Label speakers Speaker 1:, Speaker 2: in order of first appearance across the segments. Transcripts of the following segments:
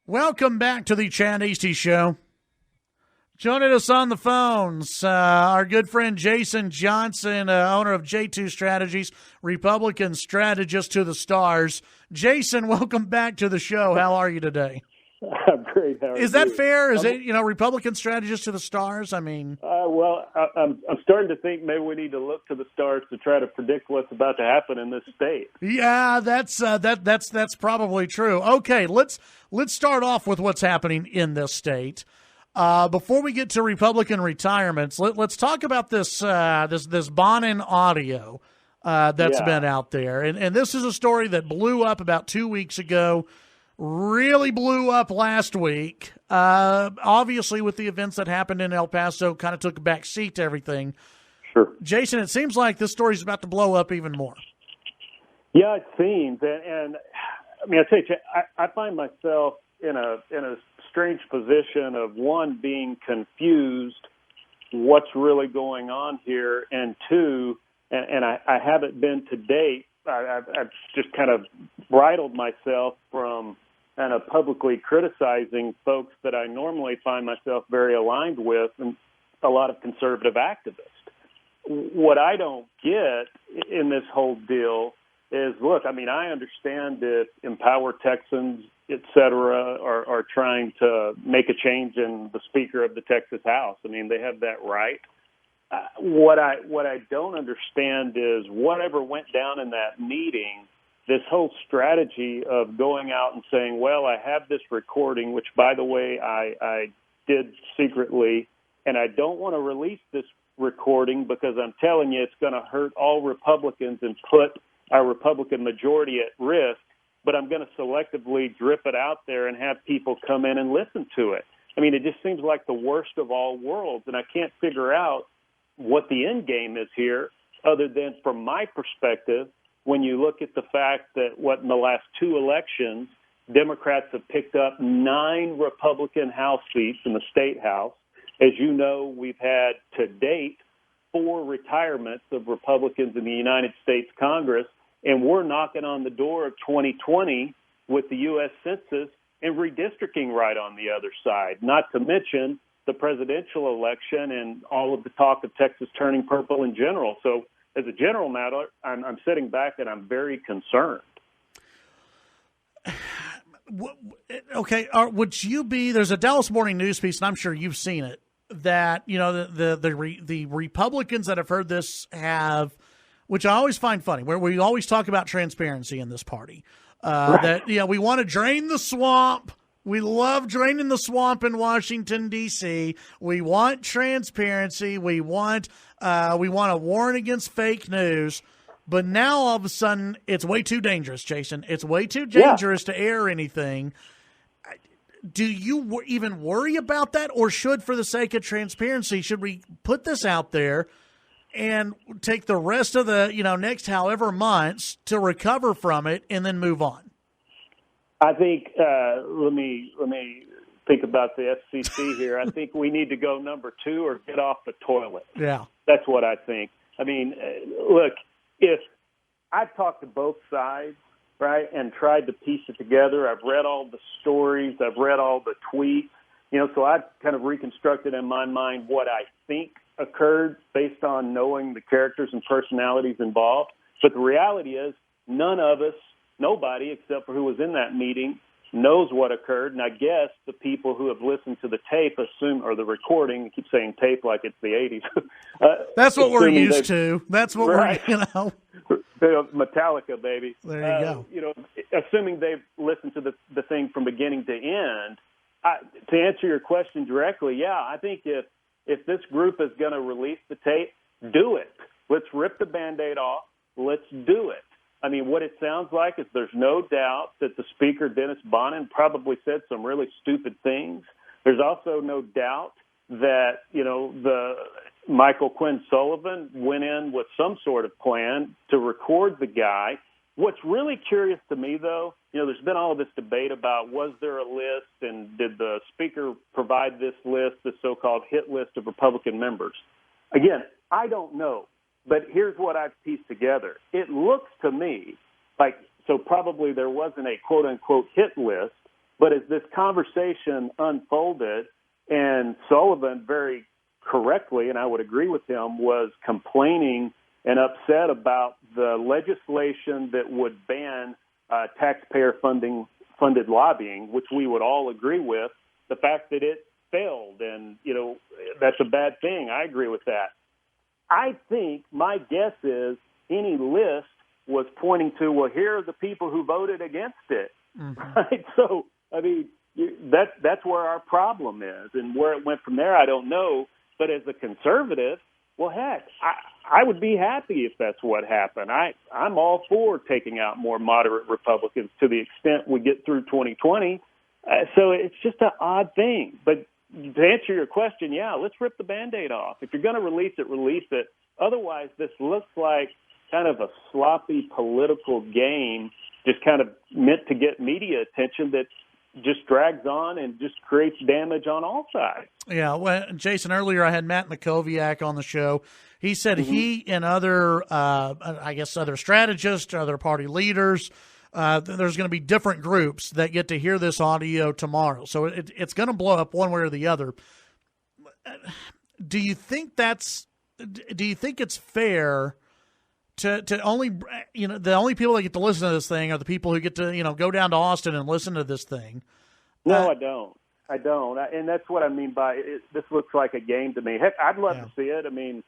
Speaker 1: Welcome back to the Chad Easty Show. Joining us on the phones, our good friend Jason Johnson, owner of J2 Strategies, Republican strategist to the stars. Jason, welcome back to the show. How are you today?
Speaker 2: I'm great. How are
Speaker 1: Is that
Speaker 2: you?
Speaker 1: fair? Is it, Republican strategist to the stars? I mean,
Speaker 2: I'm starting to think maybe we need to look to the stars to try to predict what's about to happen in this state.
Speaker 1: Yeah, that's probably true. Okay, let's start off with what's happening in this state. Before we get to Republican retirements, let's talk about this Bonnen audio that's been out there, and this is a story that blew up about 2 weeks ago. Really blew up last week. Obviously, with the events that happened in El Paso, kind of took a back seat to everything.
Speaker 2: Sure.
Speaker 1: Jason, it seems like this story is about to blow up even more.
Speaker 2: Yeah, it seems, and I mean, I tell you, I find myself in a strange position of, one, being confused what's really going on here, and two, and I haven't been to date. I've just kind of bridled myself from kind of publicly criticizing folks that I normally find myself very aligned with, and a lot of conservative activists. What I don't get in this whole deal is, look, I mean, I understand that Empower Texans, et cetera, are trying to make a change in the Speaker of the Texas House. I mean, they have that right. What I don't understand is whatever went down in that meeting, this whole strategy of going out and saying, well, I have this recording, which, by the way, I did secretly, and I don't want to release this recording because I'm telling you it's going to hurt all Republicans and put our Republican majority at risk, but I'm going to selectively drip it out there and have people come in and listen to it. I mean, it just seems like the worst of all worlds, and I can't figure out what the end game is here, other than, from my perspective, when you look at the fact that in the last two elections, Democrats have picked up 9 Republican House seats in the State House. As you know, we've had to date 4 retirements of Republicans in the United States Congress, and we're knocking on the door of 2020 with the U.S. Census and redistricting right on the other side, not to mention the presidential election and all of the talk of Texas turning purple in general. So as a general matter, I'm sitting back and I'm very concerned.
Speaker 1: Okay, would you be? There's a Dallas Morning News piece, and I'm sure you've seen it, that the Republicans that have heard this have, which I always find funny, where we always talk about transparency in this party, right. That we want to drain the swamp. We love draining the swamp in Washington, D.C. We want transparency. We want a warrant against fake news. But now, all of a sudden, it's way too dangerous, Jason. It's way too dangerous to air anything. Do you even worry about that? Or should, for the sake of transparency, should we put this out there and take the rest of the next however months to recover from it and then move on?
Speaker 2: I think let me think about the FCC here. I think we need to go number 2 or get off the toilet.
Speaker 1: Yeah,
Speaker 2: that's what I think. I mean, look, if I've talked to both sides, right, and tried to piece it together. I've read all the stories. I've read all the tweets. So I've kind of reconstructed in my mind what I think occurred based on knowing the characters and personalities involved. But the reality is, nobody except for who was in that meeting knows what occurred. And I guess the people who have listened to the tape or the recording, I keep saying tape like it's the 80s.
Speaker 1: That's what we're used to. That's what
Speaker 2: right.
Speaker 1: we're,
Speaker 2: Metallica, baby.
Speaker 1: There you go.
Speaker 2: Assuming they've listened to the thing from beginning to end, to answer your question directly, I think if this group is going to release the tape, do it. Let's rip the Band-Aid off. Let's do it. I mean, what it sounds like is there's no doubt that the Speaker, Dennis Bonnen, probably said some really stupid things. There's also no doubt that, the Michael Quinn Sullivan went in with some sort of plan to record the guy. What's really curious to me, though, there's been all of this debate about was there a list and did the Speaker provide this list, this so-called hit list of Republican members? Again, I don't know. But here's what I've pieced together. It looks to me like, so probably there wasn't a quote-unquote hit list, But as this conversation unfolded, and Sullivan very correctly, and I would agree with him, was complaining and upset about the legislation that would ban taxpayer-funded lobbying, which we would all agree with, the fact that it failed, and, that's a bad thing. I agree with that. I think my guess is any list was pointing to, well, here are the people who voted against it, right? So, I mean, that's where our problem is, and where it went from there, I don't know. But as a conservative, well, heck, I would be happy if that's what happened. I'm all for taking out more moderate Republicans to the extent we get through 2020. So it's just an odd thing. But to answer your question, yeah, let's rip the Band-Aid off. If you're going to release it, release it. Otherwise, this looks like kind of a sloppy political game, just kind of meant to get media attention that just drags on and just creates damage on all sides.
Speaker 1: Yeah, well, Jason, earlier I had Matt McKoviak on the show. He said he and other, other strategists, other party leaders, there's going to be different groups that get to hear this audio tomorrow. So it's going to blow up one way or the other. Do you think it's fair to only, the only people that get to listen to this thing are the people who get to, go down to Austin and listen to this thing?
Speaker 2: No, I don't. And that's what I mean by it. This looks like a game to me. Heck, I'd love to see it. I mean,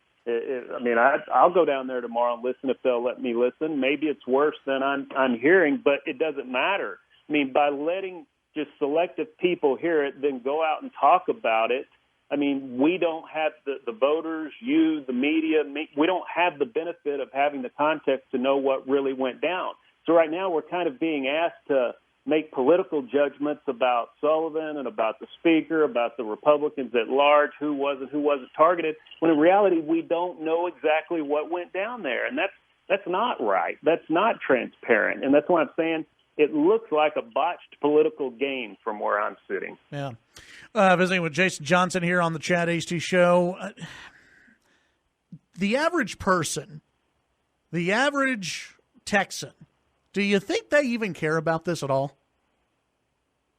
Speaker 2: I'll go down there tomorrow and listen if they'll let me listen. Maybe it's worse than I'm hearing, but it doesn't matter. I mean, by letting just selective people hear it, then go out and talk about it. I mean, we don't have the voters, you, the media, we don't have the benefit of having the context to know what really went down. So right now we're kind of being asked to make political judgments about Sullivan and about the speaker, about the Republicans at large, who wasn't targeted, when in reality we don't know exactly what went down there. And that's not right. That's not transparent. And that's why I'm saying it looks like a botched political game from where I'm sitting.
Speaker 1: Yeah. Visiting with Jason Johnson here on the Chad Hasty Show. The average person, the average Texan, do you think they even care about this at all?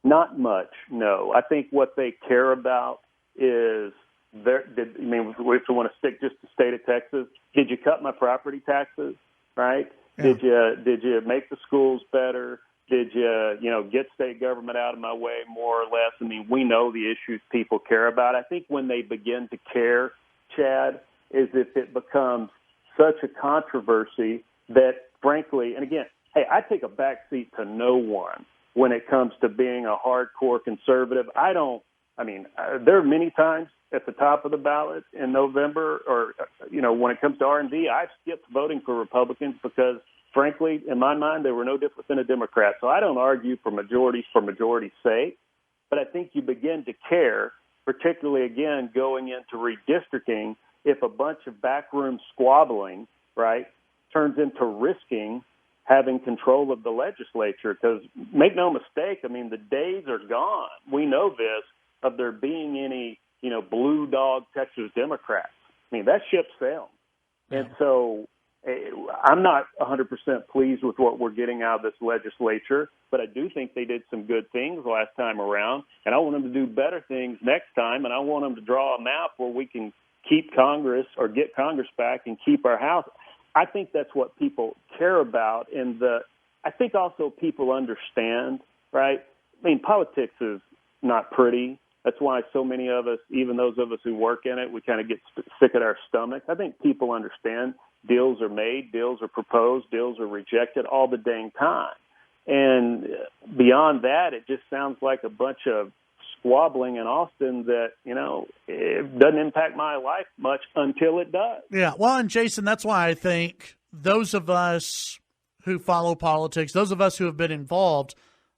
Speaker 2: Not much, no. I think what they care about is, if we want to stick just to the state of Texas, did you cut my property taxes, right? Yeah. Did you make the schools better? Did you, get state government out of my way more or less? I mean, we know the issues people care about. I think when they begin to care, Chad, is if it becomes such a controversy that, frankly, and again, hey, I take a backseat to no one when it comes to being a hardcore conservative. There are many times at the top of the ballot in November or, when it comes to R&D, I've skipped voting for Republicans because, frankly, in my mind, they were no different than a Democrat. So I don't argue for majority's sake, but I think you begin to care, particularly, again, going into redistricting, if a bunch of backroom squabbling, right, turns into risking having control of the legislature. Because make no mistake, the days are gone. We know this, of there being any, blue dog Texas Democrats. That ship sailed. Yeah. And so I'm not 100% pleased with what we're getting out of this legislature, but I do think they did some good things last time around, and I want them to do better things next time, and I want them to draw a map where we can keep Congress or get Congress back and keep our House. I think that's what people care about, and I think also people understand, right? Politics is not pretty. That's why so many of us, even those of us who work in it, we kind of get sick at our stomach. I think people understand deals are made, deals are proposed, deals are rejected all the dang time. And beyond that, it just sounds like a bunch of squabbling in Austin that, it doesn't impact my life much until it does.
Speaker 1: Yeah. Well, and Jason, that's why I think those of us who follow politics, those of us who have been involved,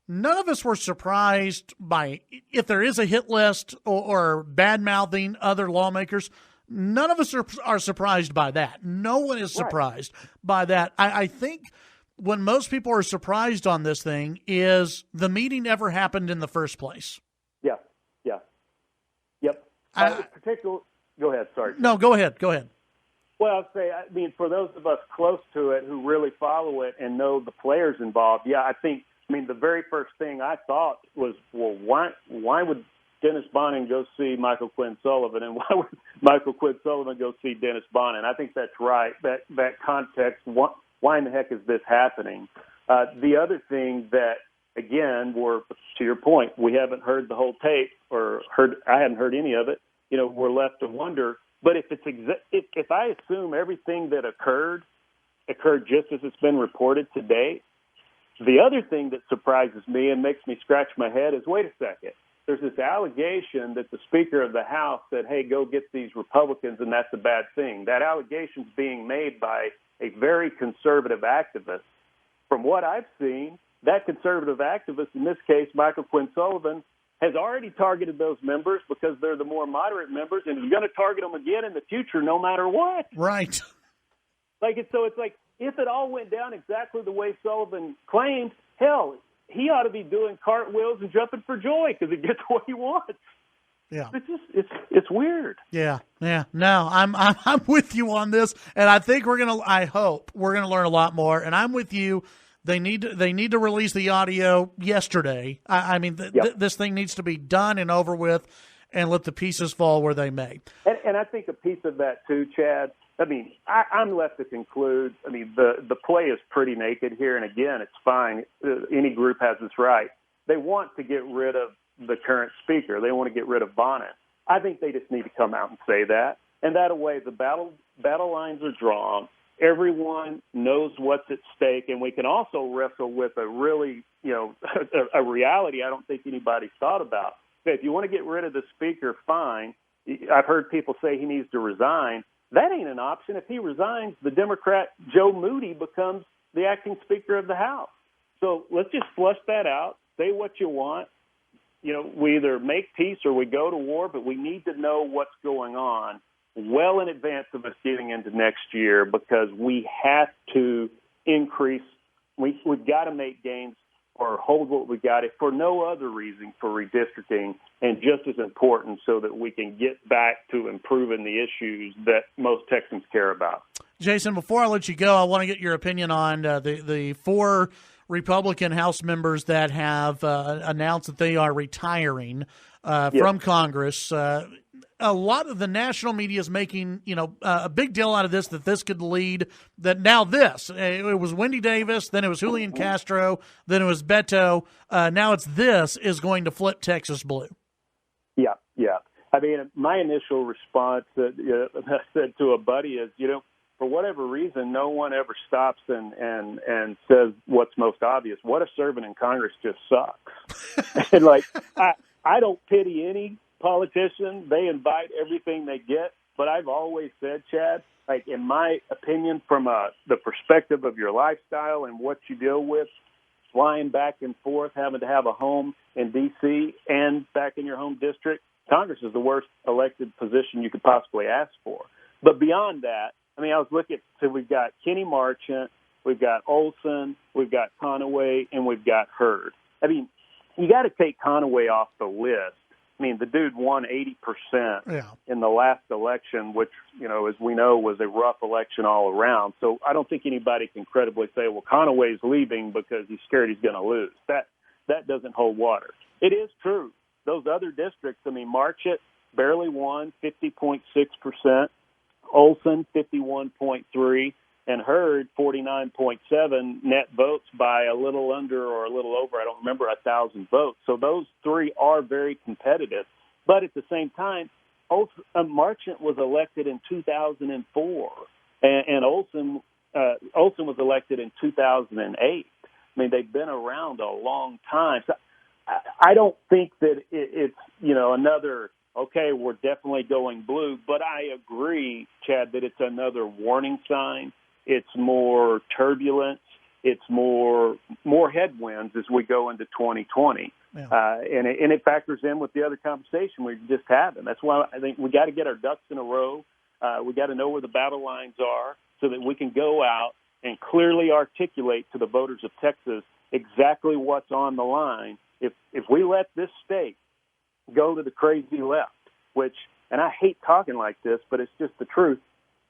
Speaker 1: none of us were surprised by if there is a hit list or bad-mouthing other lawmakers. None of us are surprised by that. No one is surprised by that. I think when most people are surprised on this thing is the meeting ever happened in the first place.
Speaker 2: Yeah. Yep. Go ahead. Sorry.
Speaker 1: No, go ahead.
Speaker 2: Well, I'll say, for those of us close to it who really follow it and know the players involved, I think I mean, the very first thing I thought was, well, why would Dennis Bonnen go see Michael Quinn Sullivan, and why would Michael Quinn Sullivan go see Dennis Bonnen? I think that's right. That context, why in the heck is this happening? The other thing that, again, to your point, we haven't heard the whole tape, I hadn't heard any of it. We're left to wonder. But if I assume everything that occurred just as it's been reported today, the other thing that surprises me and makes me scratch my head is, wait a second. There's this allegation that the Speaker of the House said, hey, go get these Republicans, and that's a bad thing. That allegation's being made by a very conservative activist. From what I've seen, that conservative activist, in this case, Michael Quinn Sullivan, has already targeted those members because they're the more moderate members, and is going to target them again in the future no matter what.
Speaker 1: Right.
Speaker 2: So it's like, if it all went down exactly the way Sullivan claimed, hell, he ought to be doing cartwheels and jumping for joy because he gets what he wants.
Speaker 1: Yeah,
Speaker 2: it's weird.
Speaker 1: Yeah. No, I'm with you on this, and I think I hope we're gonna learn a lot more. And I'm with you. They need to release the audio yesterday. I mean, this thing needs to be done and over with, and let the pieces fall where they may.
Speaker 2: And I think a piece of that too, Chad. I mean, I'm left to conclude. I mean, the play is pretty naked here, and again, it's fine. Any group has its right. They want to get rid of the current speaker. They want to get rid of Bonnen. I think they just need to come out and say that, and that way the battle lines are drawn. Everyone knows what's at stake, and we can also wrestle with a really, a reality I don't think anybody's thought about. If you want to get rid of the speaker, fine. I've heard people say he needs to resign. That ain't an option. If he resigns, the Democrat Joe Moody becomes the acting Speaker of the House. So let's just flush that out. Say what you want. We either make peace or we go to war, but we need to know what's going on well in advance of us getting into next year, because we have to increase. We've got to make gains or hold what we got, if for no other reason, for redistricting, and just as important, so that we can get back to improving the issues that most Texans care about.
Speaker 1: Jason, before I let you go, I want to get your opinion on the 4 Republican House members that have announced that they are retiring from Congress. A lot of the national media is making, a big deal out of this, that this could lead that now it was Wendy Davis, then it was Julian Castro, then it was Beto. Now this is going to flip Texas blue.
Speaker 2: Yeah. I mean, my initial response that I said to a buddy is, for whatever reason, no one ever stops and says what's most obvious. What if serving in Congress just sucks? And I don't pity any politician. They invite everything they get. But I've always said, Chad, in my opinion, from the perspective of your lifestyle and what you deal with, flying back and forth, having to have a home in D.C. and back in your home district, Congress is the worst elected position you could possibly ask for. But beyond that, I mean, I was looking, so we've got Kenny Marchant, we've got Olson, we've got Conaway, and we've got Hurd. I mean, you got to take Conaway off the list. I mean, the dude won 80% in the last election, which, as we know, was a rough election all around. So I don't think anybody can credibly say, well, Conaway's leaving because he's scared he's going to lose. That doesn't hold water. It is true. Those other districts, I mean, Marchant barely won, 50.6%. Olson, 51.3%. And Hurd, 49.7 net votes by a little under or a little over, I don't remember, 1,000 votes. So those three are very competitive. But at the same time, Marchant was elected in 2004, and Olson was elected in 2008. I mean, they've been around a long time. So I don't think that it's, another, okay, we're definitely going blue. But I agree, Chad, that it's another warning sign. It's more turbulence. It's more headwinds as we go into 2020. Yeah. And it factors in with the other conversation we're just having. That's why I think we got to get our ducks in a row. We got to know where the battle lines are so that we can go out and clearly articulate to the voters of Texas exactly what's on the line. If we let this state go to the crazy left, which, and I hate talking like this, but it's just the truth,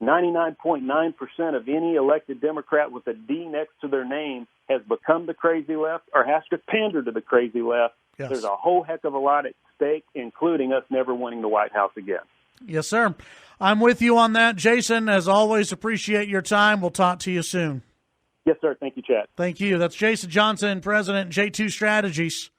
Speaker 2: 99.9% of any elected Democrat with a D next to their name has become the crazy left or has to pander to the crazy left.
Speaker 1: Yes.
Speaker 2: There's a whole heck of a lot at stake, including us never winning the White House again.
Speaker 1: Yes, sir. I'm with you on that. Jason, as always, appreciate your time. We'll talk to you soon.
Speaker 2: Yes, sir. Thank you, Chad.
Speaker 1: Thank you. That's Jason Johnson, President, J2 Strategies.